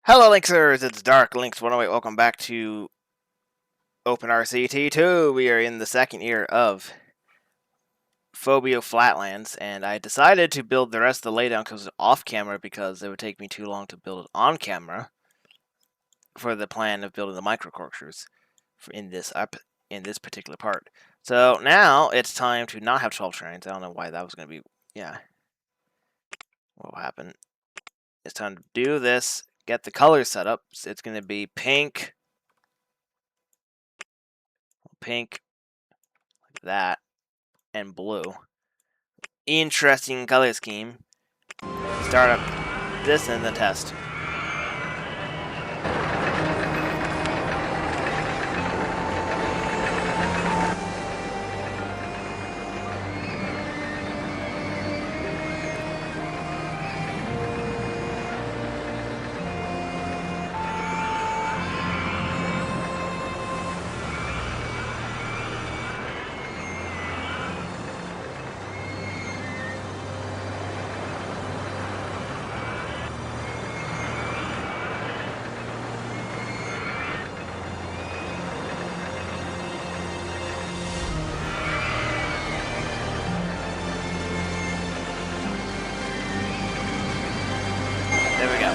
Hello, Lynxers! It's Dark Lynx 108. Welcome back to OpenRCT2. We are in the second year of Fobio Flatlands, and I decided to build the rest of the laydown off camera because it would take me too long to build it on camera for the plan of building the micro corkscrews in this particular part. So now it's time to not have 12 trains. I don't know why that was going to be. Yeah, what will happen? It's time to do this. Get the colors set up. So it's going to be pink. Pink, like that, and blue. Interesting color scheme. Start up this and then test. There we go.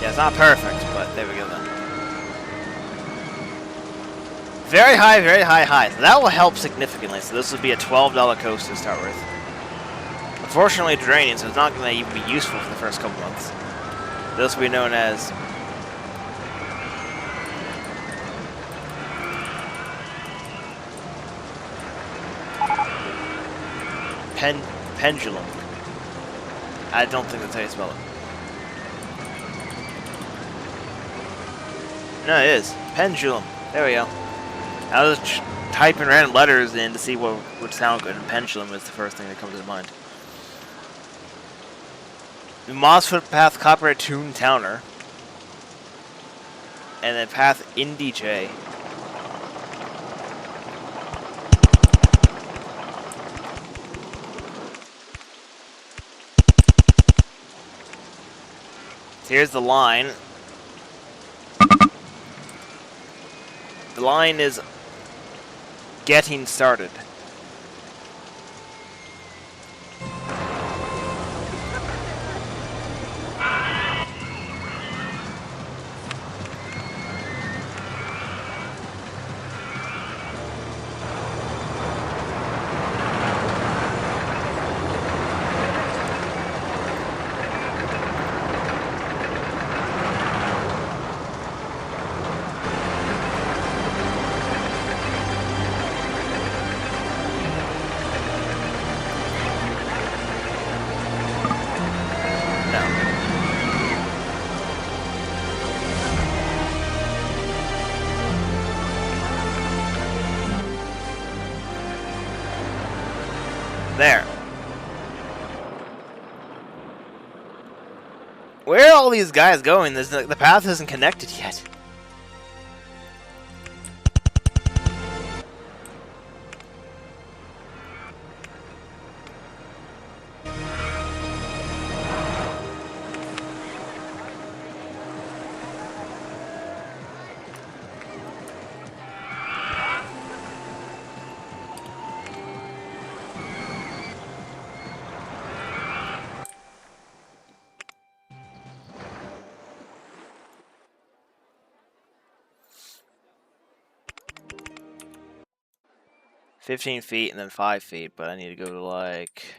Yeah, it's not perfect, but there we go then. Very high, very high, high. So that will help significantly. So this would be a $12 coaster to start with. Unfortunately, draining, so it's not going to even be useful for the first couple months. This will be known as pendulum. I don't think that's how you spell it. No, it is. Pendulum. There we go. I was typing random letters in to see what would sound good, and pendulum is the first thing that comes to mind. The Moss Footpath Copyright Toon Towner. And then Path Indie J. So here's the line. The line is getting started. There. Where are all these guys going? The path isn't connected yet. $15 feet and then 5 feet, but I need to go to like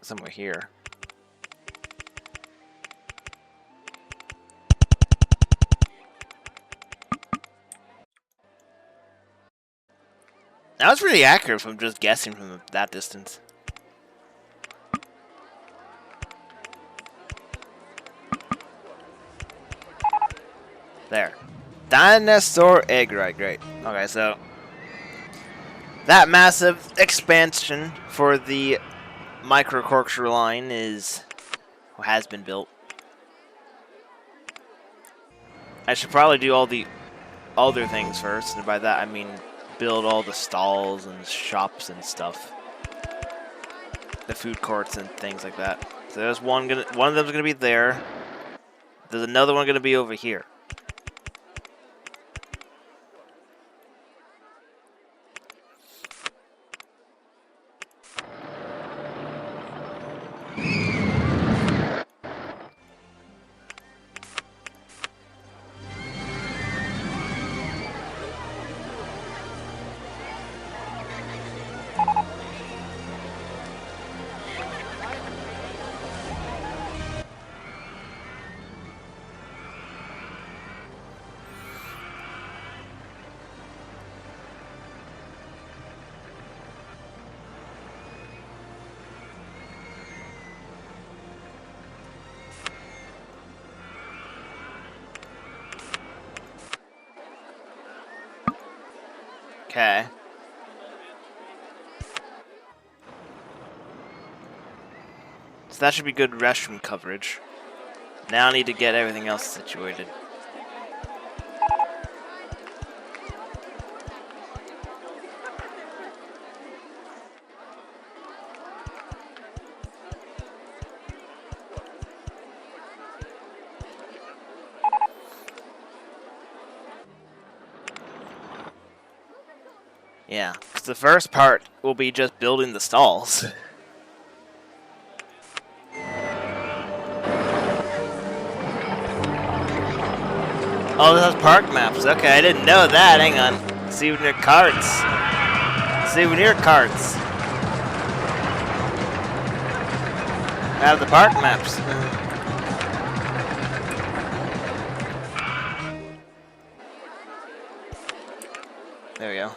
somewhere here. That was pretty accurate from just guessing from that distance. There. Dinosaur egg, right, great. Okay, so that massive expansion for the Micro Corkscrew line has been built. I should probably do all the other things first, and by that I mean build all the stalls and shops and stuff. The food courts and things like that. So there's one of them's gonna be there. There's another one gonna be over here. Okay. So that should be good restroom coverage. Now I need to get everything else situated. Yeah, 'cause the first part will be just building the stalls. Oh, this has park maps. Okay, I didn't know that. Hang on. Souvenir carts. Souvenir carts. I have the park maps. There we go.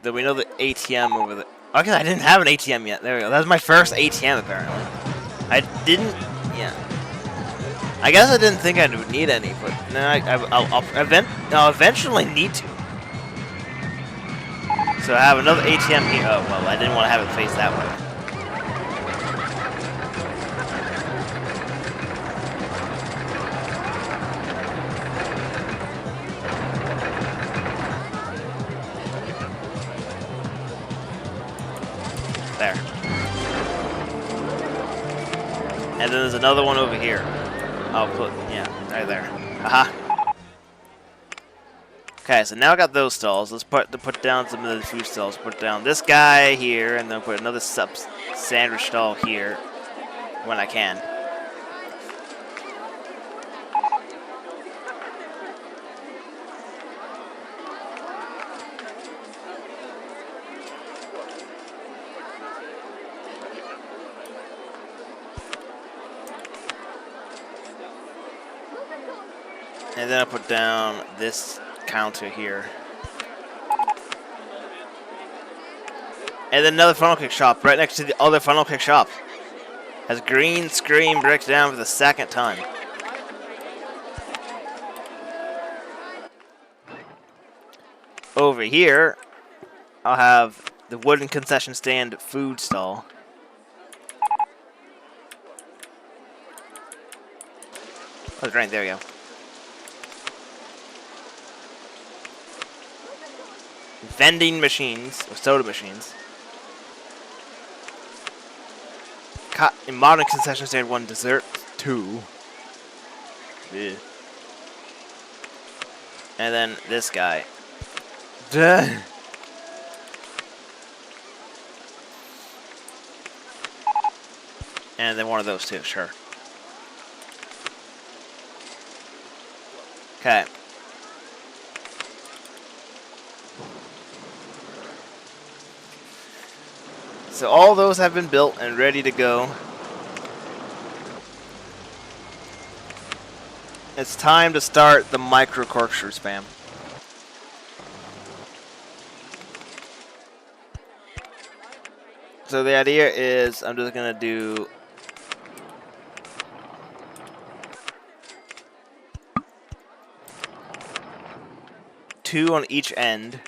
Then we know the ATM over there. Okay, I didn't have an ATM yet. There we go. That was my first ATM, apparently. I didn't... Yeah. I guess I didn't think I would need any, but no, I'll eventually need to. So I have another ATM here. Oh, well, I didn't want to have it face that way. There. And then there's another one over here. I'll put, yeah, right there. Aha. Okay, so now I got those stalls. Let's put down some of the food stalls. Put down this guy here, and then put another sandwich stall here when I can. And then I put down this counter here. And then another funnel cake shop right next to the other funnel cake shop. Has green screen bricked down for the second time. Over here, I'll have the wooden concession stand food stall. Oh, it's right there we go. Vending machines, or soda machines. In modern concession stand 1, dessert 2. Ugh. And then this guy. Duh. And then one of those two, sure. Okay. So all those have been built and ready to go. It's time to start the Micro Corkscrew spam. So the idea is I'm just gonna do 2 on each end.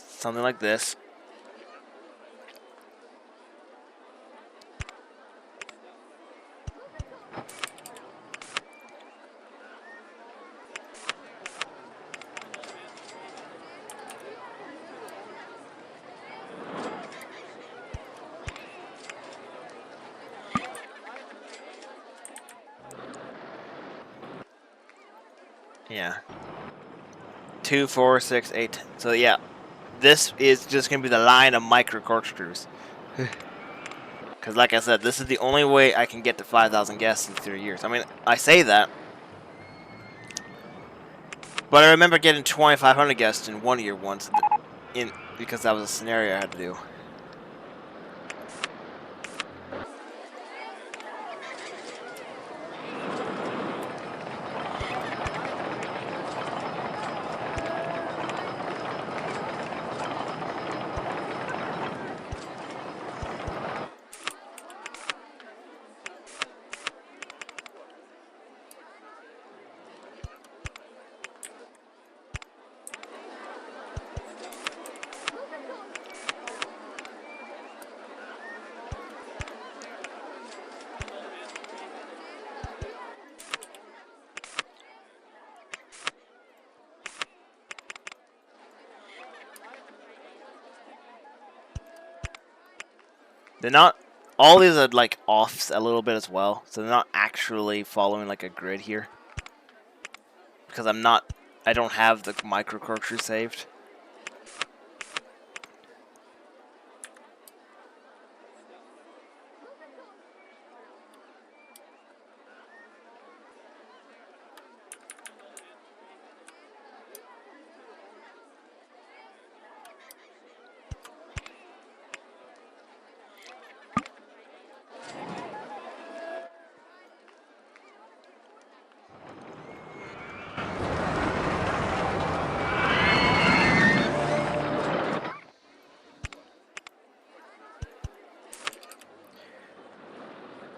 Something like this. Yeah. 2, 4, 6, 8. So yeah, this is just gonna be the line of micro corkscrews. Because like I said, this is the only way I can get to 5,000 guests in 3 years. I mean, I say that, but I remember getting 2,500 guests in 1 year once, because that was a scenario I had to do. They're not. All these are like offs a little bit as well, so they're not actually following like a grid here. Because I don't have the micro corkscrew saved.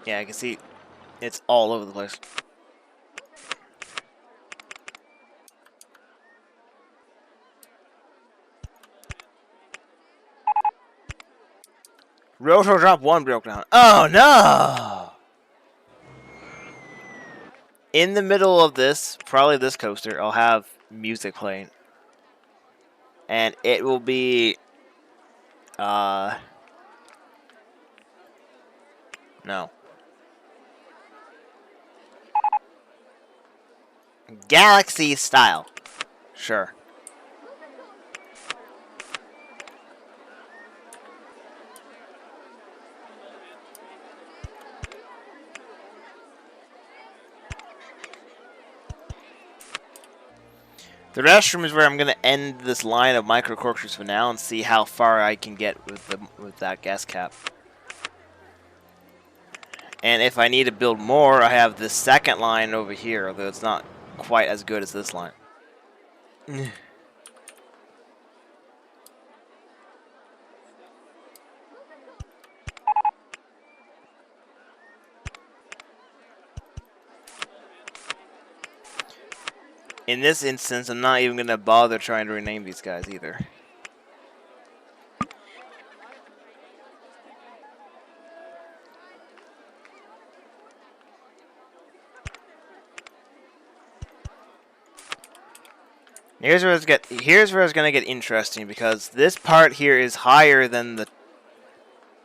Yeah, I can see it's all over the place. Roto drop 1 broke down. Oh no! In the middle of this, probably this coaster, I'll have music playing. And it will be no. Galaxy style. Sure. The restroom is where I'm gonna end this line of micro corkscrews for now and see how far I can get with that gas cap. And if I need to build more, I have this second line over here, although it's not quite as good as this line. In this instance, I'm not even gonna bother trying to rename these guys either. Here's where it's gonna get interesting, because this part here is higher than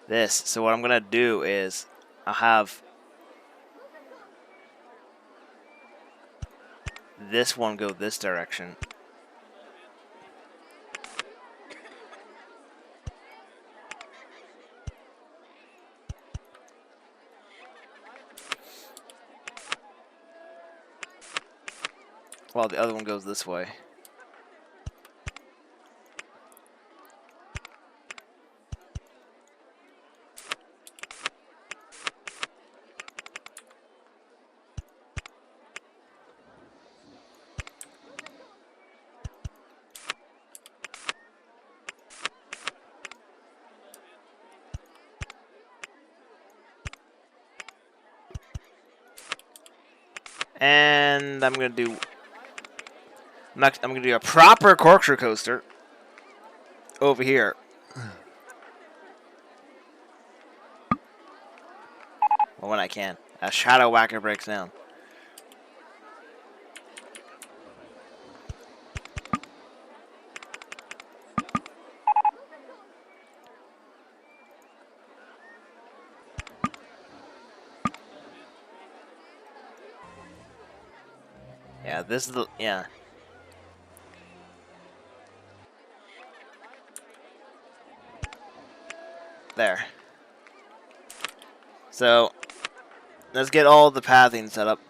this. So what I'm gonna do is I'll have this one go this direction. While the other one goes this way. And I'm gonna do I'm going to do a proper corkscrew coaster over here. Well, when I can. A shadow whacker breaks down. Yeah, this is the... Yeah. There. So, let's get all the pathing set up.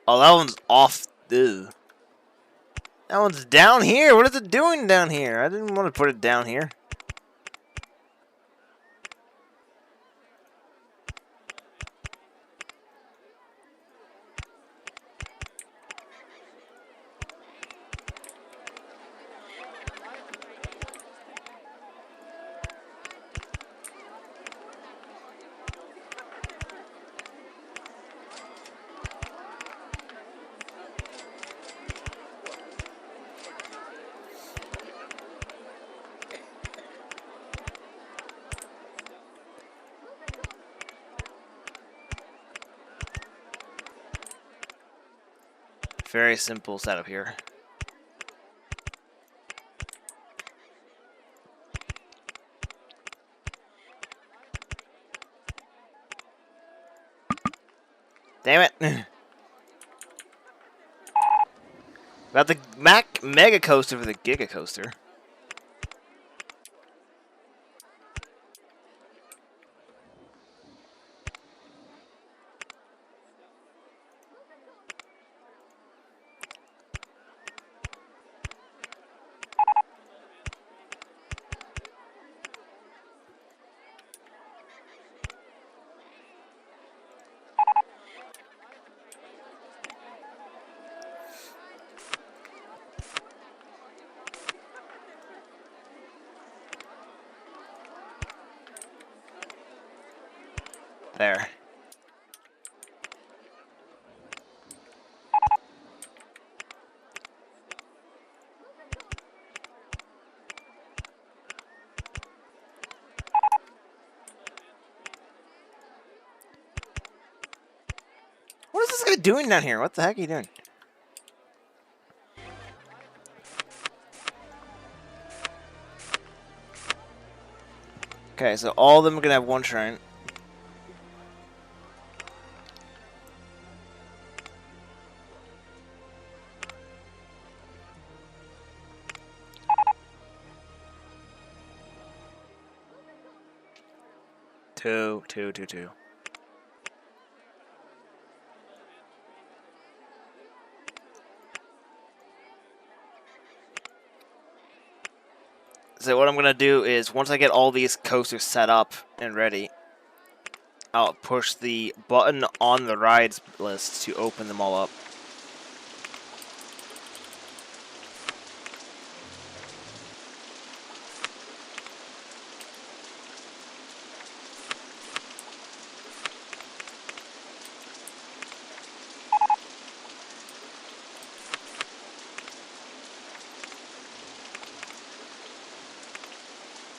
Oh, that one's off. Ew. That one's down here. What is it doing down here? I didn't want to put it down here. Very simple setup here. Damn it. Got the Mega Coaster for the Giga Coaster. There. What is this guy doing down here? What the heck are you doing? Okay, so all of them are gonna have one shrine. Two. So what I'm gonna do is once I get all these coasters set up and ready, I'll push the button on the rides list to open them all up.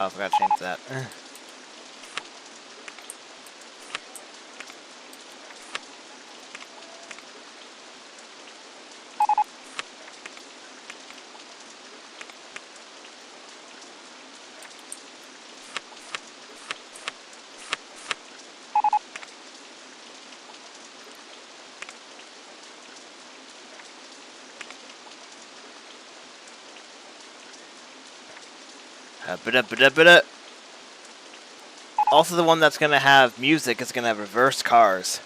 Oh, I forgot to change that. Also, the one that's going to have music is going to have reversed cars,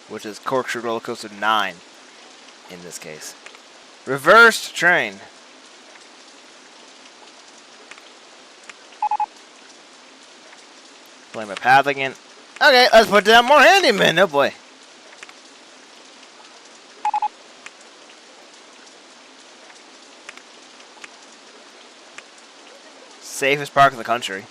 which is Corkscrew Roller Coaster 9 in this case. Reversed train. Play my path again. Okay, let's put down more handymen. Oh boy. Safest park in the country.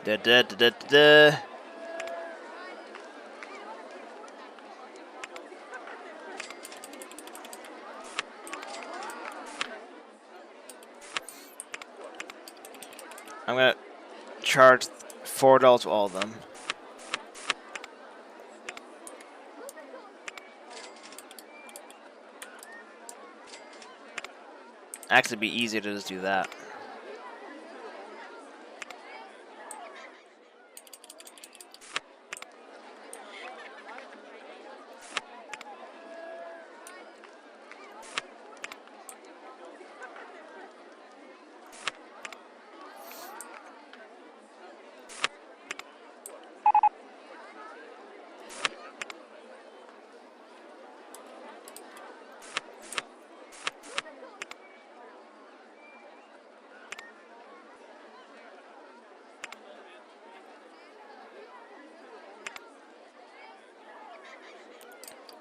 Da, da, da, da, da. I'm gonna charge $4 for all of them. Actually, it'd be easier to just do that.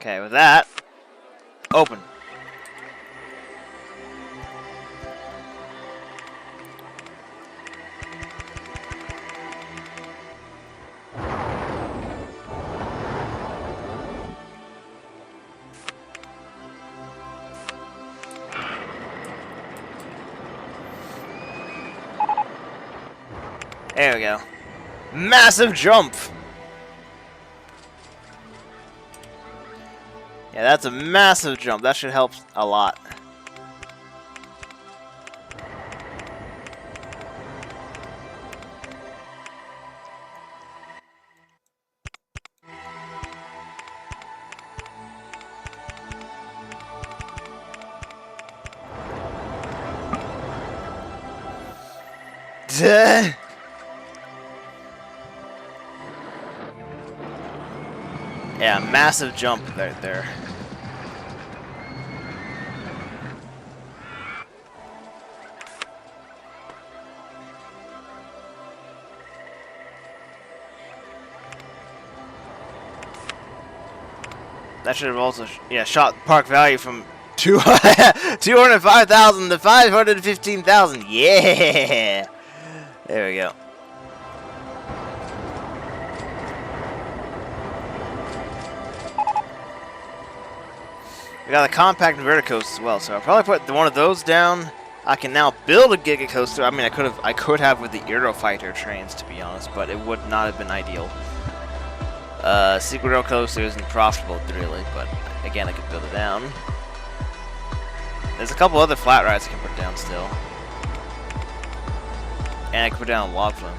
Okay, with that, open. There we go. Massive jump! Yeah, that's a massive jump. That should help a lot. Duh. Yeah, massive jump right there. That should have also, shot park value from 205,000 to 515,000. Yeah! There we go. We got a compact inverter coaster as well, so I'll probably put one of those down. I can now build a Giga Coaster. I mean, I could have with the Eurofighter trains, to be honest, but it would not have been ideal. Secret Rail Coaster isn't profitable, really, but again, I could build it down. There's a couple other flat rides I can put down still. And I can put down a log flume.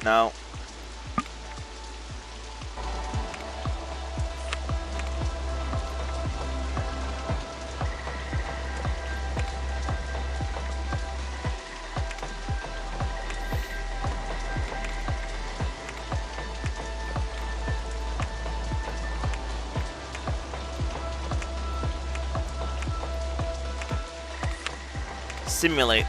No. Simulate.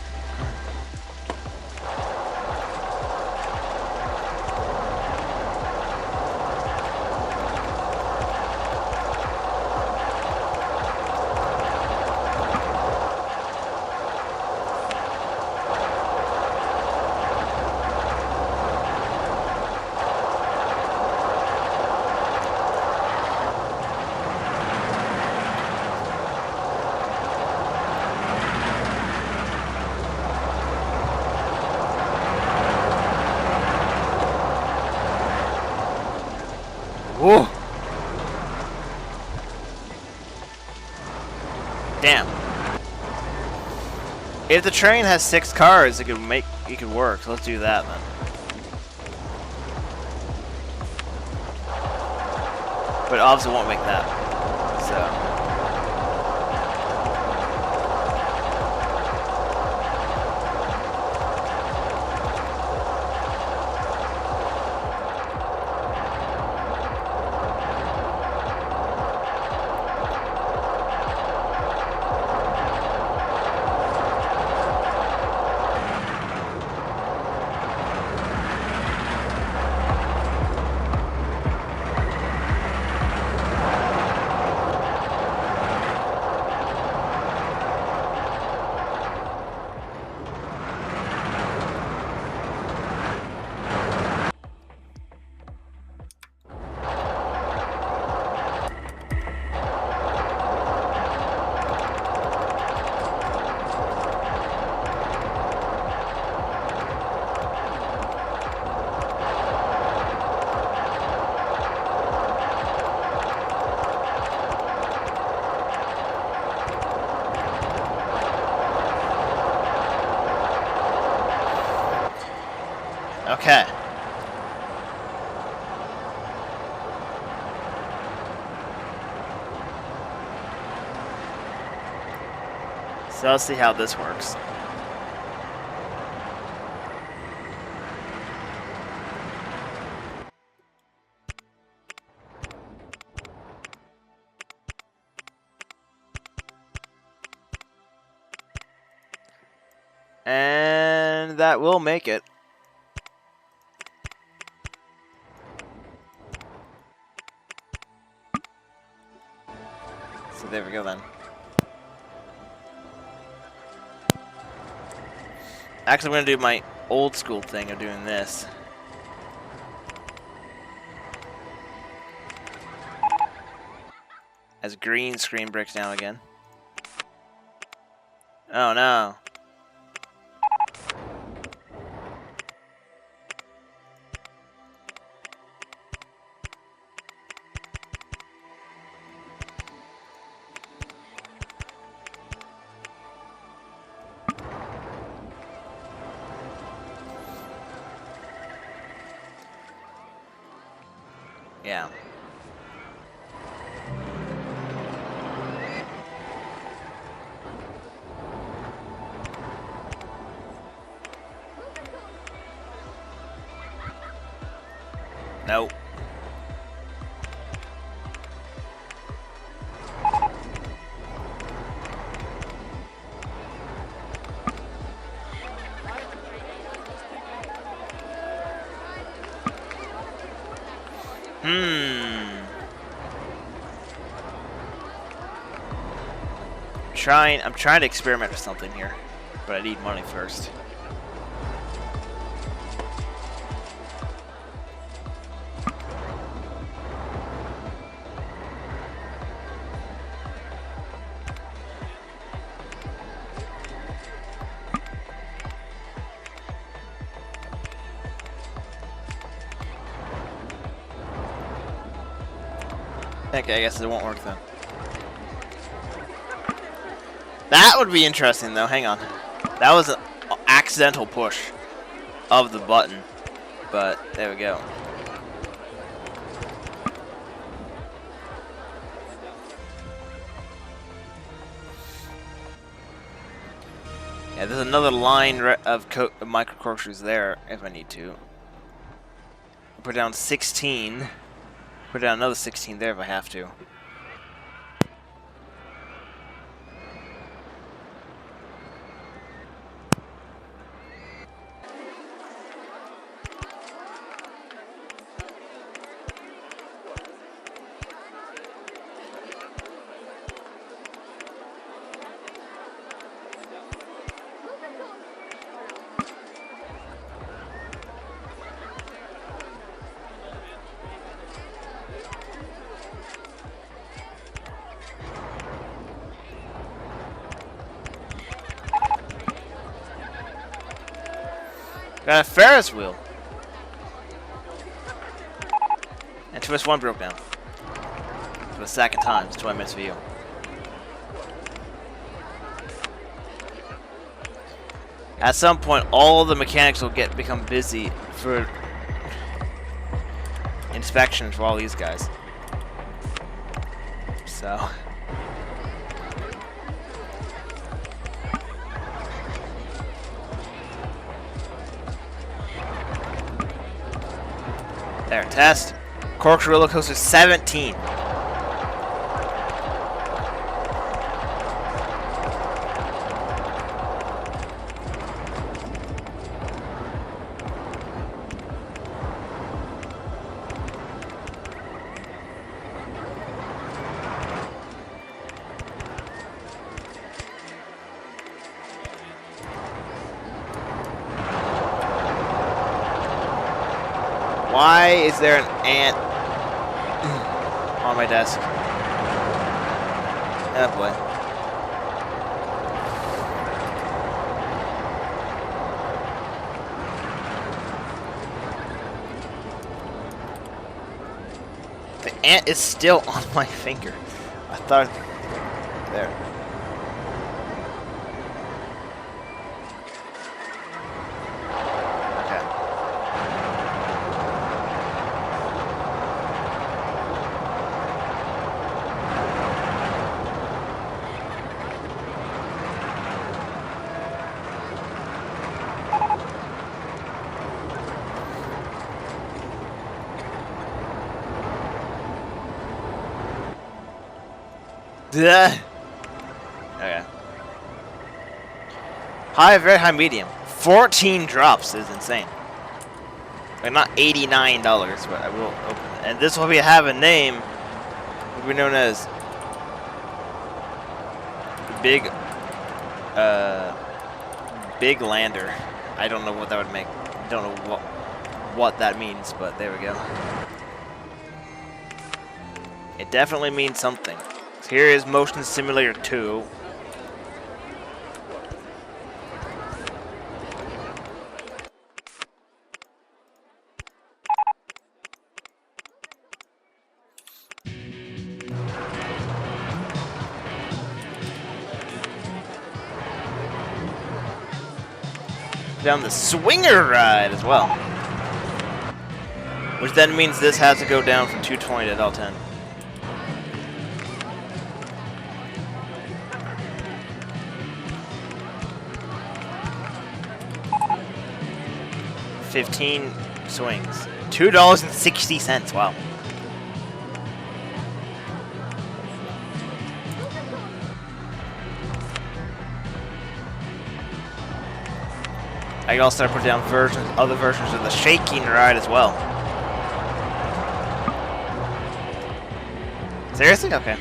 Whoa. Damn. If the train has 6 cars, it could work. So let's do that then. But obviously it won't make that. So. Okay. So let's see how this works. And that will make it. So there we go then. Actually, I'm going to do my old school thing of doing this. As green screen breaks down again. Oh no. Yeah. Nope. I'm trying to experiment with something here, but I need money first. Okay, I guess it won't work then. That would be interesting though, hang on. That was an accidental push of the button, but there we go. Yeah, there's another line of micro corkscrews there if I need to. Put down 16. Put down another 16 there if I have to. Got a Ferris wheel. And twist 1 broke down. For the second time. It's 20 minutes for you. At some point, all the mechanics will become busy for inspection for all these guys. So. There, test. Corkscrew roller coaster 17. Why is there an ant on my desk? Oh boy. The ant is still on my finger. I thought... There. Okay. Duh. Okay. High, very high, medium. 14 drops is insane. Like, not $89, but I will open it. And this will have a name. It will be known as Big, Big Lander. I don't know what that would make. I don't know what that means, but there we go. It definitely means something. So here is Motion Simulator 2. Down the swinger ride as well. Which then means this has to go down from 220 to L10. $15 swings. $2.60. Wow. I can also start putting down other versions of the shaking ride as well. Seriously? Okay.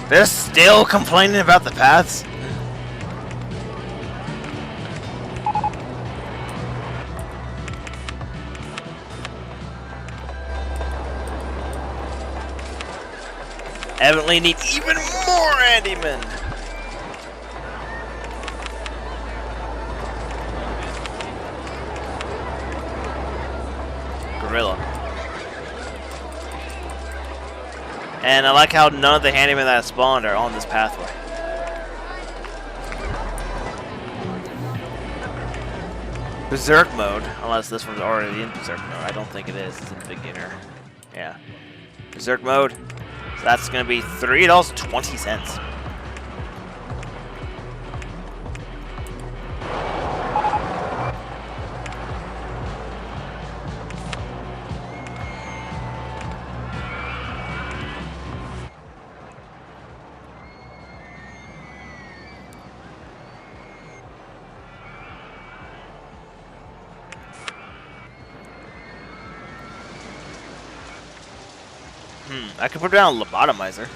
They're still complaining about the paths? Evidently need even more handymen. Gorilla. And I like how none of the handymen that spawned are on this pathway. Berserk mode, unless this one's already in Berserk mode. I don't think it is. It's in beginner. Yeah. Berserk mode. So that's going to be $3.20. I could put down a lobotomizer.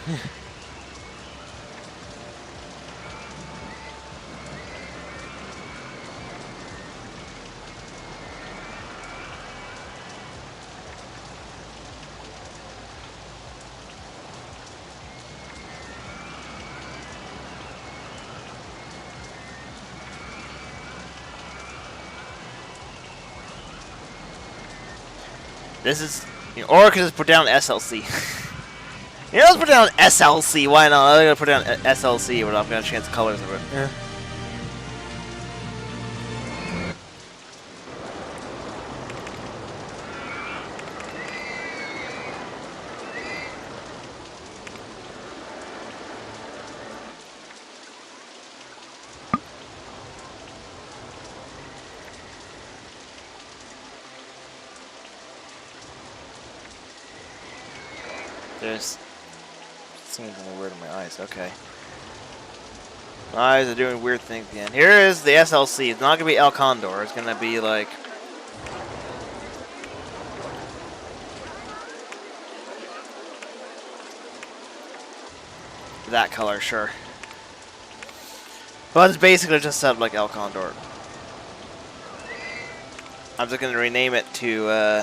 This is, or I could just put down SLC. Yeah, let's put down SLC. Why not? I'm gonna put down SLC when I'm gonna change the colors of it. Yeah. There's something weird in my eyes. Okay. My eyes are doing weird things again. Here is the SLC. It's not gonna be El Condor. It's gonna be like that color, sure. But it's basically just something like El Condor. I'm just gonna rename it to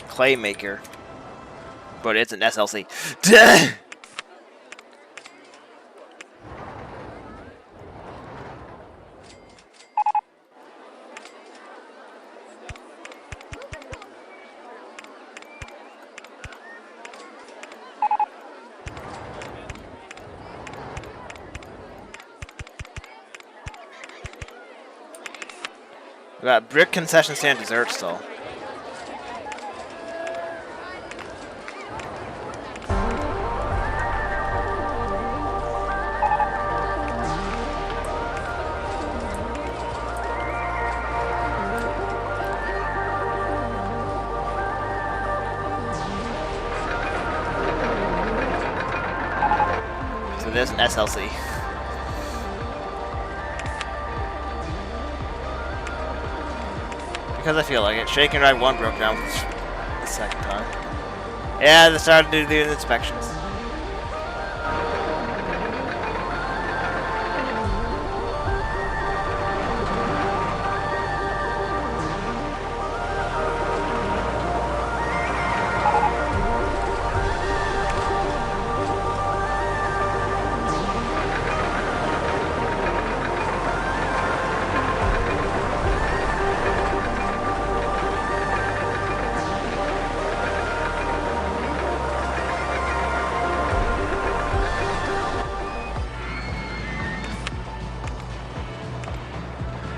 Claymaker, but it's an SLC. We got brick concession stand dessert stall. for this and SLC. Because I feel like it. Shake and Ride 1 broke down the second time. Yeah, they started to do the inspections.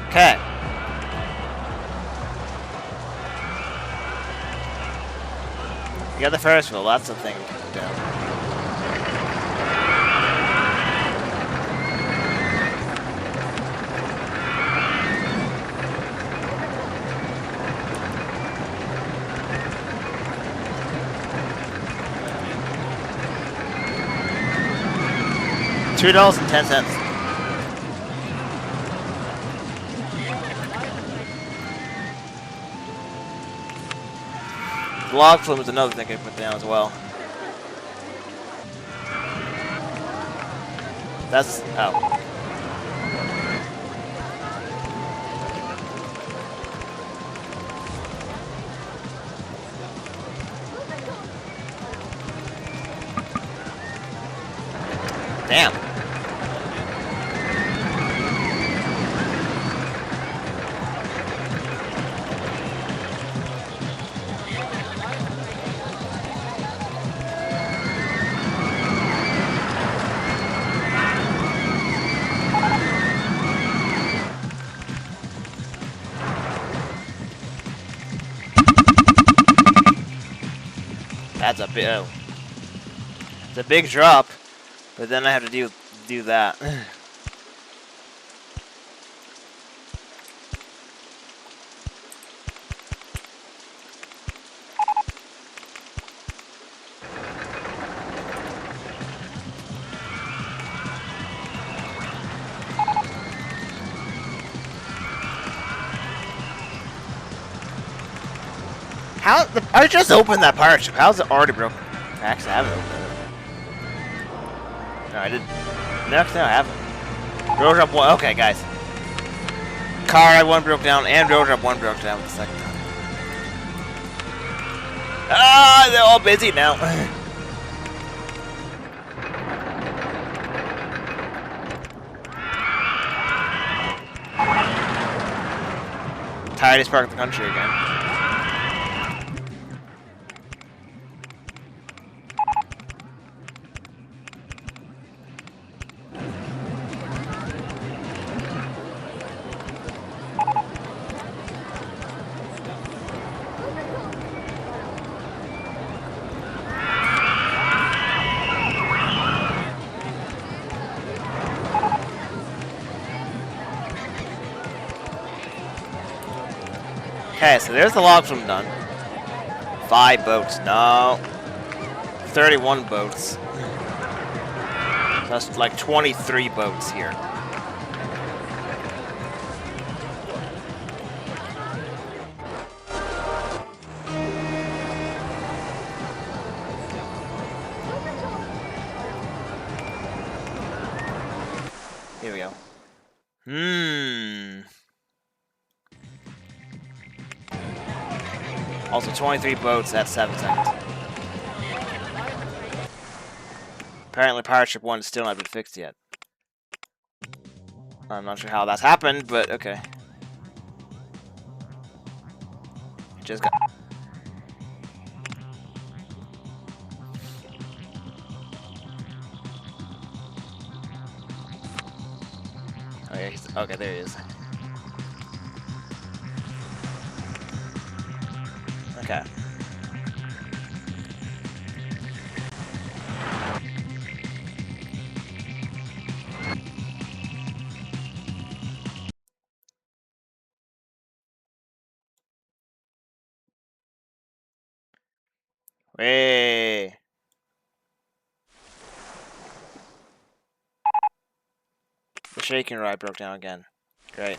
Okay. You got the Ferris wheel, that's the thing down. $2.10. The log flume is another thing I put down as well. That's oh. Damn. That's a big. Oh. It's a big drop, but then I have to do that. How? I just opened that pirate ship. How's it already broken? Actually, I haven't opened it. No, I didn't. No, I haven't. Road Drop 1. Okay, guys. Car Ride 1 broke down, and Road Drop 1 broke down the second time. Ah, they're all busy now. Tightest park in the country again. Okay, so there's the log flume done. 5 boats. No. 31 boats. That's like 23 boats here. Here we go. Also 23 boats at 7 seconds. Apparently Pirate Ship 1 has still not been fixed yet. I'm not sure how that's happened, but okay. Just got... Oh yeah, okay, there he is. Okay. Way. shaking rod broke down again. Great.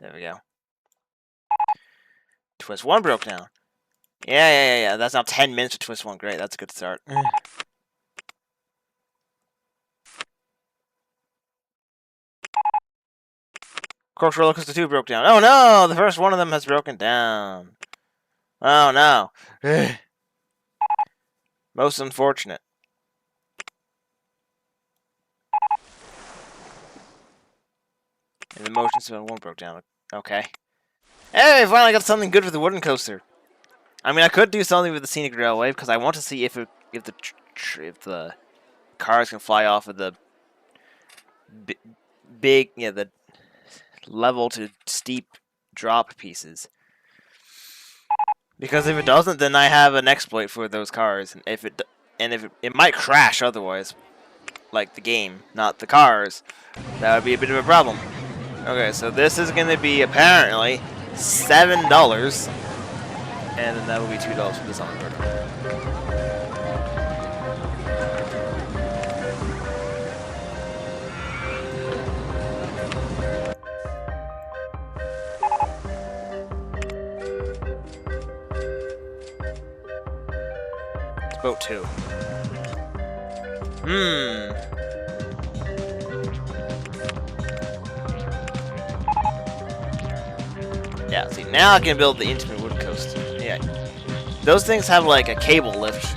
There we go. Twist 1 broke down. Yeah. That's now 10 minutes for twist 1. Great, that's a good start. Corkscrew Roller Coaster 2 broke down. Oh no! The first one of them has broken down. Oh no. Most unfortunate. And the motion spin 1 broke down. Okay. Hey, finally got something good for the wooden coaster. I mean, I could do something with the scenic railway because I want to see if the cars can fly off of the the level to steep drop pieces. Because if it doesn't, then I have an exploit for those cars, and if it might crash otherwise, like the game, not the cars, that would be a bit of a problem. Okay, so this is going to be apparently $7, and then that will be $2 for this on the Boat 2. Yeah, see, now I can build the intimate wood coaster. Yeah. Those things have like a cable lift.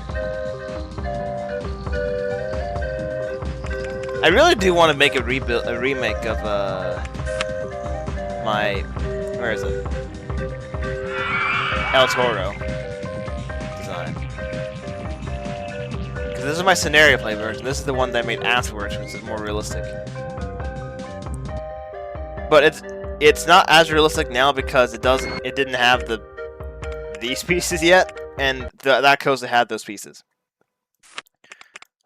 I really do want to make a remake of where is it? El Toro design. Because this is my scenario play version. This is the one that I made afterwards, which is more realistic. But it's not as realistic now because it didn't have these pieces yet, and that coaster had those pieces.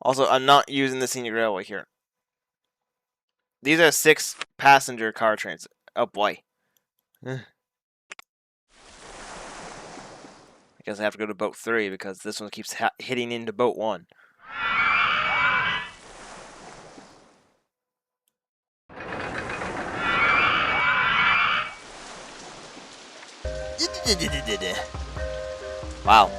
Also, I'm not using the scenic railway here. These are 6-passenger car trains. Oh boy. I guess I have to go to boat 3 because this one keeps hitting into boat 1. Wow.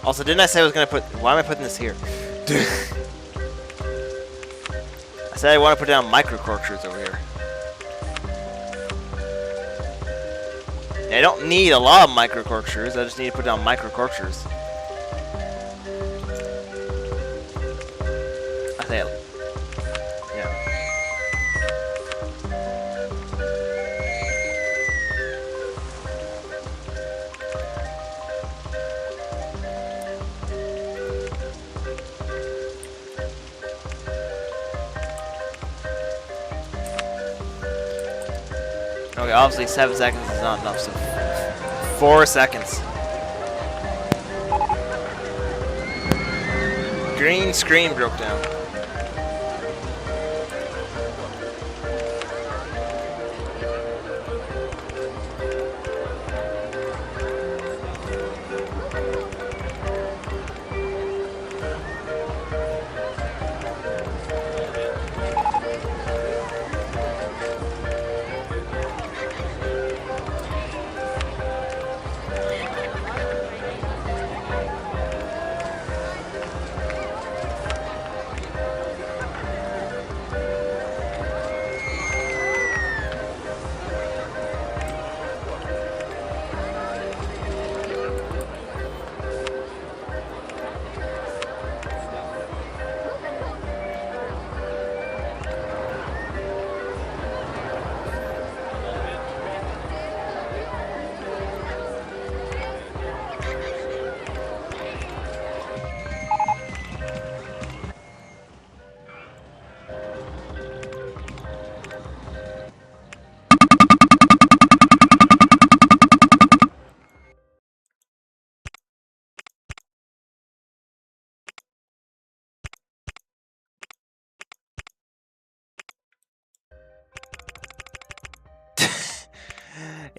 Also, didn't I say I was gonna put? Why am I putting this here? I said I want to put down micro corkscrews over here. I don't need a lot of micro corkscrews. I just need to put down micro corkscrews. I say, yeah. Okay, obviously 7 seconds is not enough, so 4 seconds. Green screen broke down.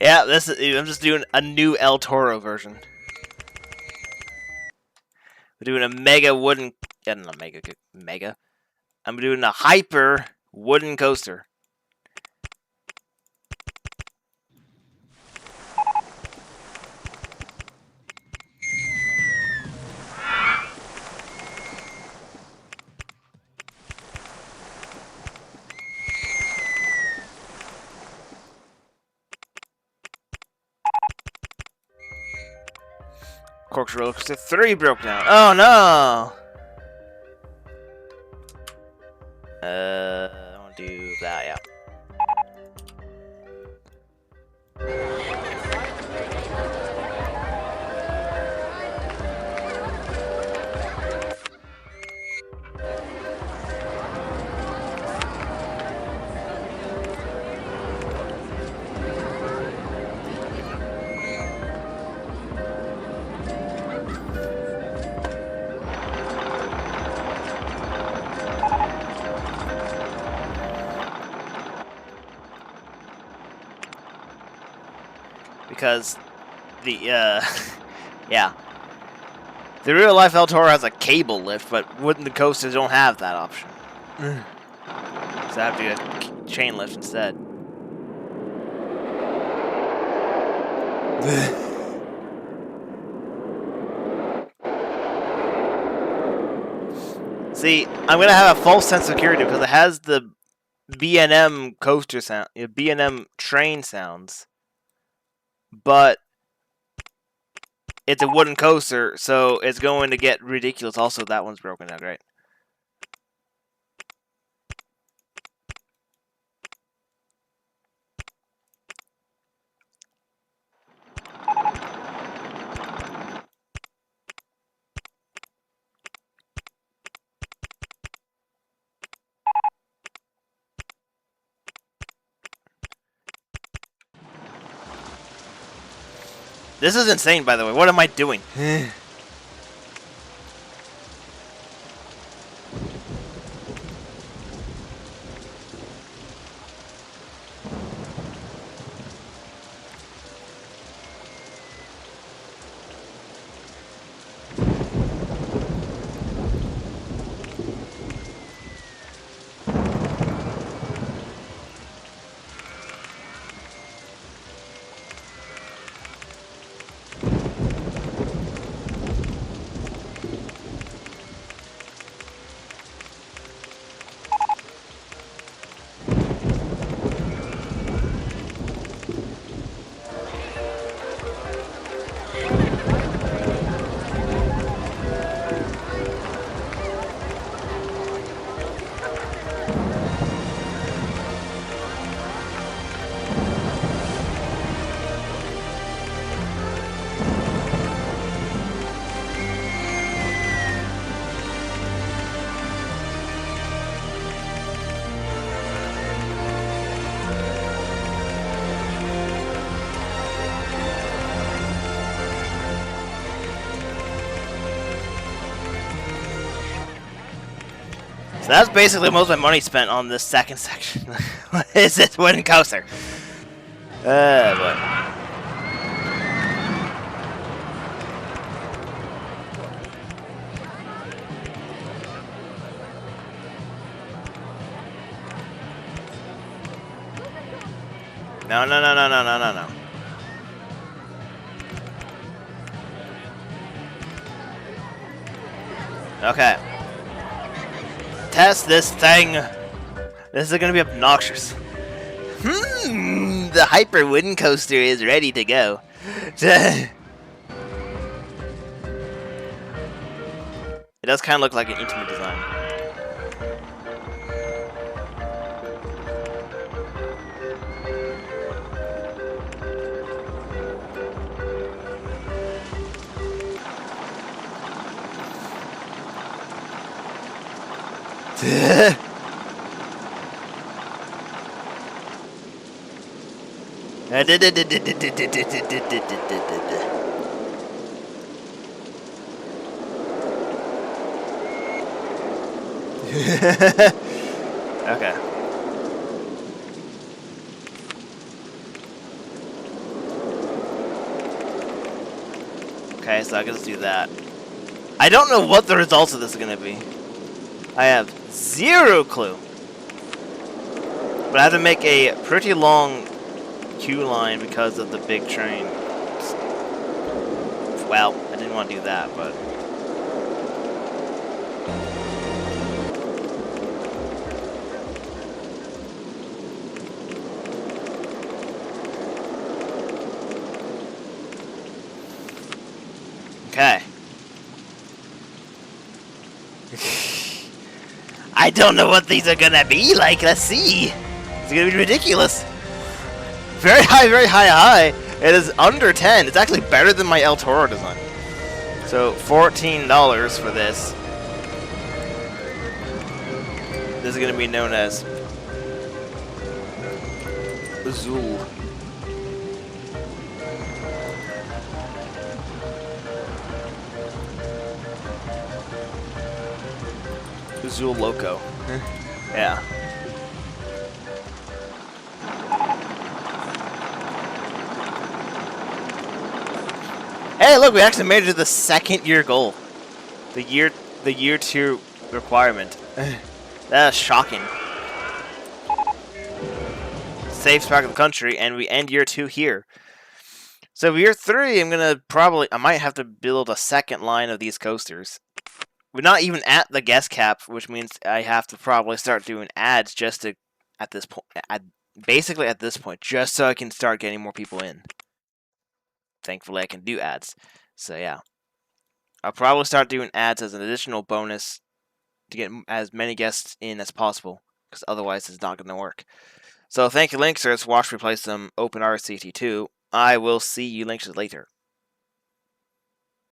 Yeah, I'm just doing a new El Toro version. We're doing a mega wooden. Yeah, not mega. I'm doing a hyper wooden coaster. Corkscrew Roller Coaster 3 broke down. Oh no! I want to do that, yeah. Because the yeah, the real life El Toro has a cable lift, but wooden coasters don't have that option. So I have to do a chain lift instead. See, I'm gonna have a false sense of security because it has the B&M coaster sound, B&M train sounds, but it's a wooden coaster, so it's going to get ridiculous. Also, that one's broken down, right? This is insane, by the way. What am I doing? So that's basically most of my money spent on this second section. What is this wooden coaster? Boy. No, no, no, no, no, no, no, no. Okay. Test this thing. This is gonna be obnoxious. The hyper wooden coaster is ready to go. It does kind of look like an intimate design. Okay. Okay, so I can just do that. I don't know what the results of this are going to be. I have zero clue. But I have to make a pretty long queue line because of the big train. Well, I didn't want to do that, but... Okay. I don't know what these are gonna be like. Let's see. It's gonna be ridiculous. Very high, high. It is under 10. It's actually better than my El Toro design. So, $14 for this. This is gonna be known as Azul. Azul Loco. Yeah. Hey, look, we actually made it to the second year goal. The year 2 requirement. That is shocking. Safe spot of the country, and we end year 2 here. So year 3, I might have to build a second line of these coasters. We're not even at the guest cap, which means I have to probably start doing ads just to, at this point, basically at this point, just so I can start getting more people in. Thankfully, I can do ads. So yeah, I'll probably start doing ads as an additional bonus to get as many guests in as possible, because otherwise it's not going to work. So thank you, Lynxers. Watch me play some OpenRCT2. I will see you Lynxers later.